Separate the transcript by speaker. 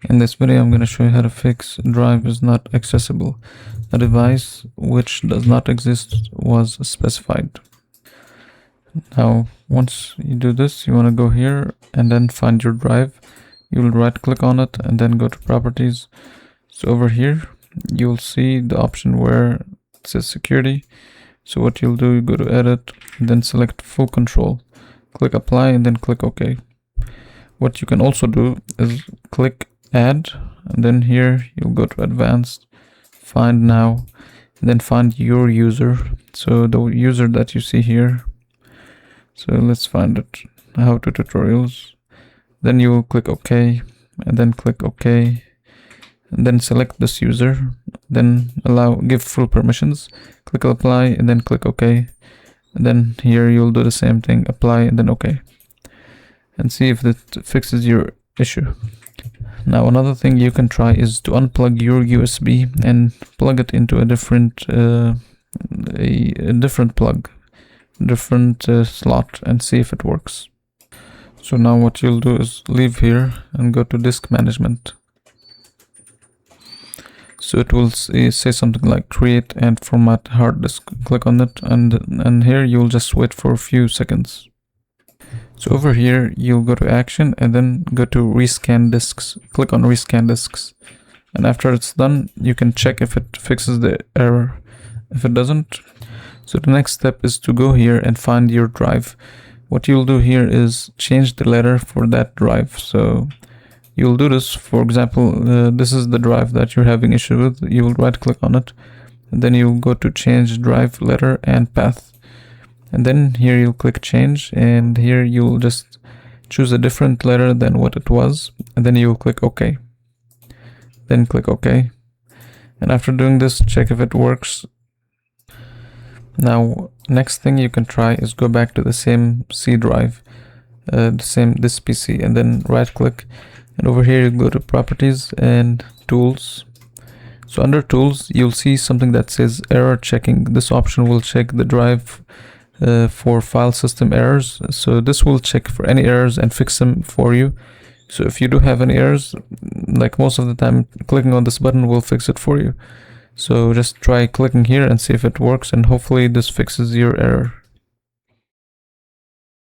Speaker 1: In this video, I'm going to show you how to fix drive is not accessible. A device which does not exist was specified. Now, once you do this, you want to go here and then find your drive. You will right click on it and then go to properties. So over here, you'll see the option where it says security. So what you'll do, you go to edit and then select full control. Click apply and then click OK. What you can also do is click add, and then here you'll go to advanced, find now, and then find your user. So the user that you see here. So let's find it, how to tutorials. Then you will click OK, and then click OK, and then select this user, then give full permissions, click apply, and then click OK. And then here you'll do the same thing, apply and then OK, and see if that fixes your issue. Now another thing you can try is to unplug your USB and plug it into a different slot and see if it works. So now what you'll do is leave here and go to disk management. So it will say something like create and format hard disk. Click on it, and here you'll just wait for a few seconds. So over here you'll go to action and then go to rescan disks. Click on rescan disks, and after it's done you can check if it fixes the error. If it doesn't, so the next step is to go here and find your drive. What you'll do here is change the letter for that drive. So you'll do this, for example, this is the drive that you're having issue with. You will right click on it and then you'll go to change drive letter and path, and then here you'll click change, and here you'll just choose a different letter than what it was, and then you'll click OK. Then click OK, and after doing this, check if it works. Now next thing you can try is go back to the same C drive, this PC, and then right click, and over here you go to properties and tools. So under tools you'll see something that says error checking. This option will check the drive for file system errors. So this will check for any errors and fix them for you. So if you do have any errors, like most of the time, clicking on this button will fix it for you. So just try clicking here and see if it works, and hopefully this fixes your error.